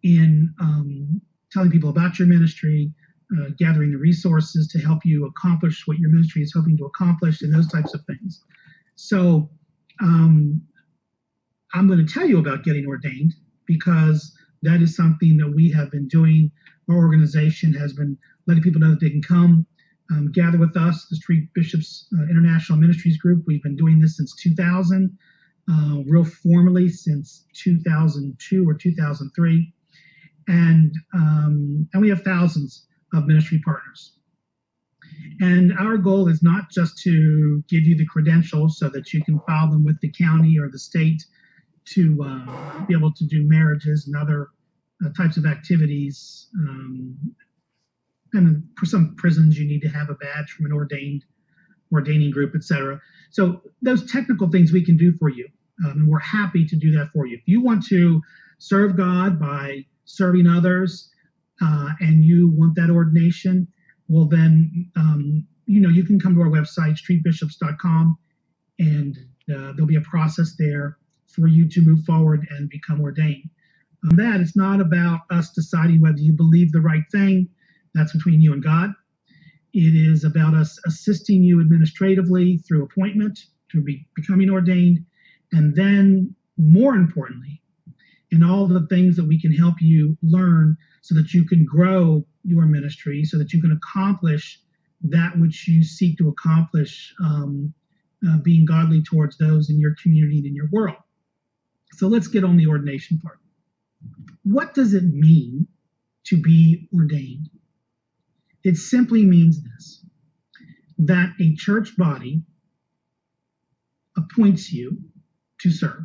in telling people about your ministry, gathering the resources to help you accomplish what your ministry is hoping to accomplish, and those types of things. So I'm going to tell you about getting ordained because that is something that we have been doing. Our organization has been letting people know that they can come gather with us, the Street Bishops International Ministries group. We've been doing this since 2000, real formally since 2002 or 2003. And we have thousands of ministry partners. And our goal is not just to give you the credentials so that you can file them with the county or the state to be able to do marriages and other types of activities. And for some prisons, you need to have a badge from an ordaining group, etc. So those technical things we can do for you, and we're happy to do that for you. If you want to serve God by serving others, and you want that ordination, well then, you can come to our website, streetbishops.com, and there'll be a process there for you to move forward and become ordained. That it's not about us deciding whether you believe the right thing. That's between you and God. It is about us assisting you administratively through appointment, through becoming ordained, and then, more importantly, in all the things that we can help you learn so that you can grow your ministry, so that you can accomplish that which you seek to accomplish, being godly towards those in your community and in your world. So let's get on the ordination part. What does it mean to be ordained? It simply means this, that a church body appoints you to serve.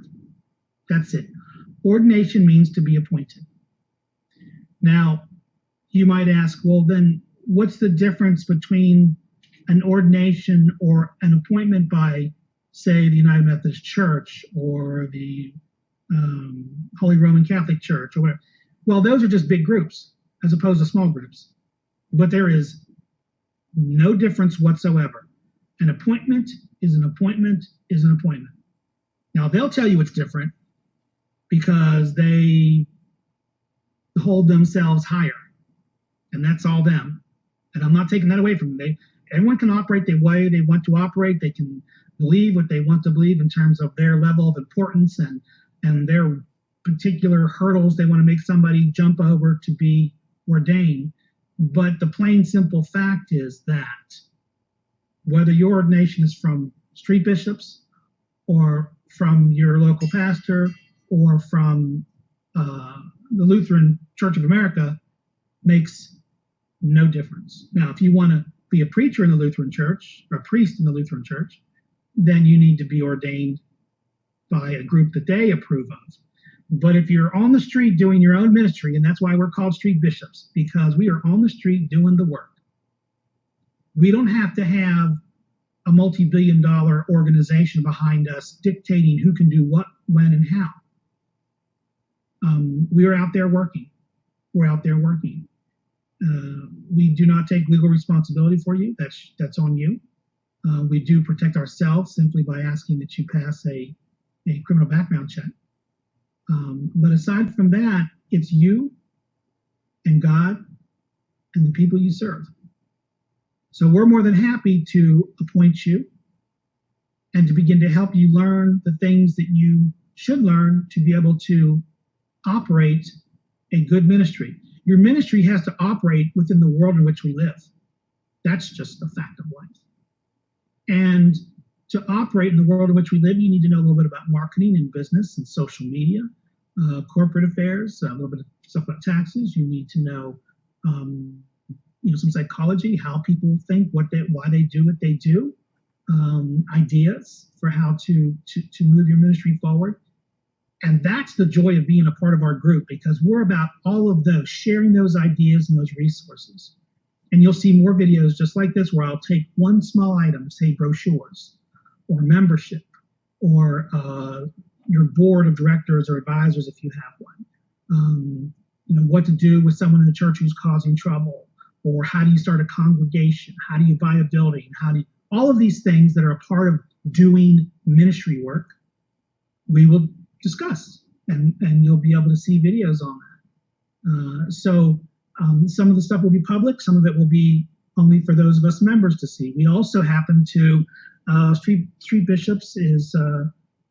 That's it. Ordination means to be appointed. Now, you might ask, well, then what's the difference between an ordination or an appointment by, say, the United Methodist Church or the Holy Roman Catholic Church or whatever? Well, those are just big groups as opposed to small groups. But there is no difference whatsoever. An appointment is an appointment is an appointment. Now, they'll tell you it's different because they hold themselves higher, and that's all them. And I'm not taking that away from them. Everyone can operate the way they want to operate. They can believe what they want to believe in terms of their level of importance and their particular hurdles they want to make somebody jump over to be ordained. But the plain simple fact is that whether your ordination is from Street Bishops or from your local pastor or from the Lutheran Church of America makes no difference. Now, if you want to be a preacher in the Lutheran Church or a priest in the Lutheran Church, then you need to be ordained by a group that they approve of. But if you're on the street doing your own ministry, and that's why we're called Street Bishops, because we are on the street doing the work. We don't have to have a multi-billion-dollar organization behind us dictating who can do what, when, and how. We're out there working. We're out there working. We do not take legal responsibility for you. That's on you. We do protect ourselves simply by asking that you pass a criminal background check. But aside from that, it's you and God and the people you serve. So we're more than happy to appoint you and to begin to help you learn the things that you should learn to be able to operate a good ministry. Your ministry has to operate within the world in which we live. That's just a fact of life. And to operate in the world in which we live, you need to know a little bit about marketing and business and social media, corporate affairs, a little bit of stuff about taxes. You need to know, some psychology, how people think, why they do what they do, ideas for how to move your ministry forward. And that's the joy of being a part of our group, because we're about all of those, sharing those ideas and those resources. And you'll see more videos just like this where I'll take one small item, say brochures or membership or your board of directors or advisors if you have one. What to do with someone in the church who's causing trouble, or how do you start a congregation? How do you buy a building? All of these things that are a part of doing ministry work, we will discuss and you'll be able to see videos on that. Some of the stuff will be public, some of it will be only for those of us members to see. We also happen to, Street Bishops is,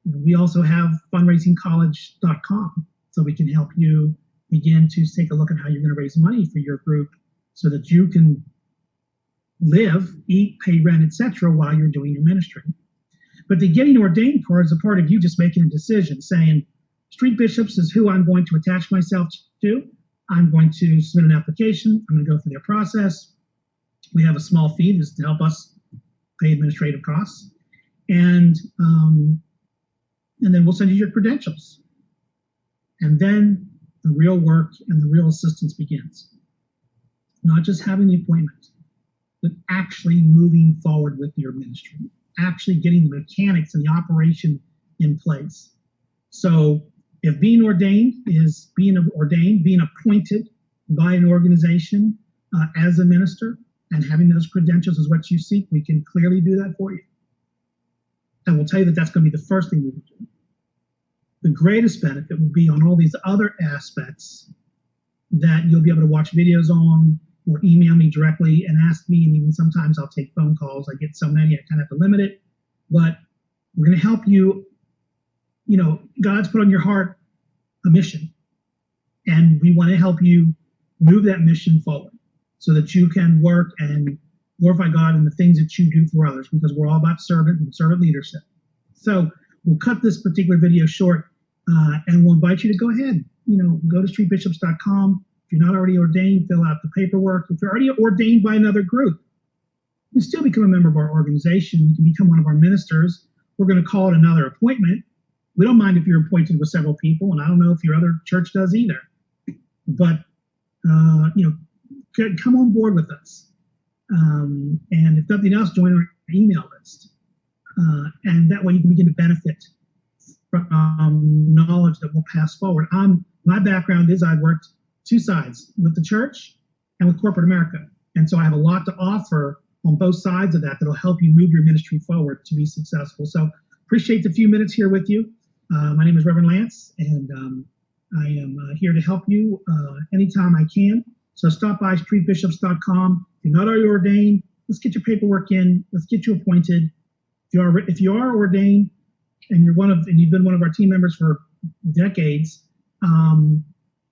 we also have fundraisingcollege.com, so we can help you begin to take a look at how you're going to raise money for your group so that you can live, eat, pay rent, etc., while you're doing your ministry. But the getting ordained part is a part of you just making a decision, saying, Street Bishops is who I'm going to attach myself to. I'm going to submit an application. I'm going to go through their process. We have a small fee just to help us pay administrative costs. And then we'll send you your credentials. And then the real work and the real assistance begins. Not just having the appointment, but actually moving forward with your ministry, actually getting the mechanics and the operation in place. So if being ordained is being appointed by an organization as a minister and having those credentials is what you seek, we can clearly do that for you. And we'll tell you that that's going to be the first thing we will do. The greatest benefit will be on all these other aspects that you'll be able to watch videos on or email me directly and ask me. And even sometimes I'll take phone calls. I get so many, I kind of have to limit it. But we're going to help you. You know, God's put on your heart a mission. And we want to help you move that mission forward so that you can work and glorify God in the things that you do for others, because we're all about servant and servant leadership. So we'll cut this particular video short and we'll invite you to go ahead. Go to streetbishops.com. If you're not already ordained, fill out the paperwork. If you're already ordained by another group, you can still become a member of our organization. You can become one of our ministers. We're going to call it another appointment. We don't mind if you're appointed with several people, and I don't know if your other church does either. But, come on board with us. And if nothing else, join our email list. And that way you can begin to benefit from knowledge that will pass forward. My background is I've worked two sides, with the church and with corporate America. And so I have a lot to offer on both sides of that that'll help you move your ministry forward to be successful. So appreciate the few minutes here with you. My name is Reverend Lance, and I am here to help you anytime I can. So stop by streetbishops.com. If you're not already ordained, let's get your paperwork in. Let's get you appointed. If you are ordained and you've been one of our team members for decades,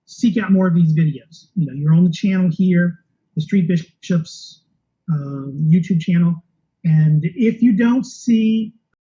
seek out more of these videos. You're on the channel here, the Street Bishops YouTube channel. And if you don't see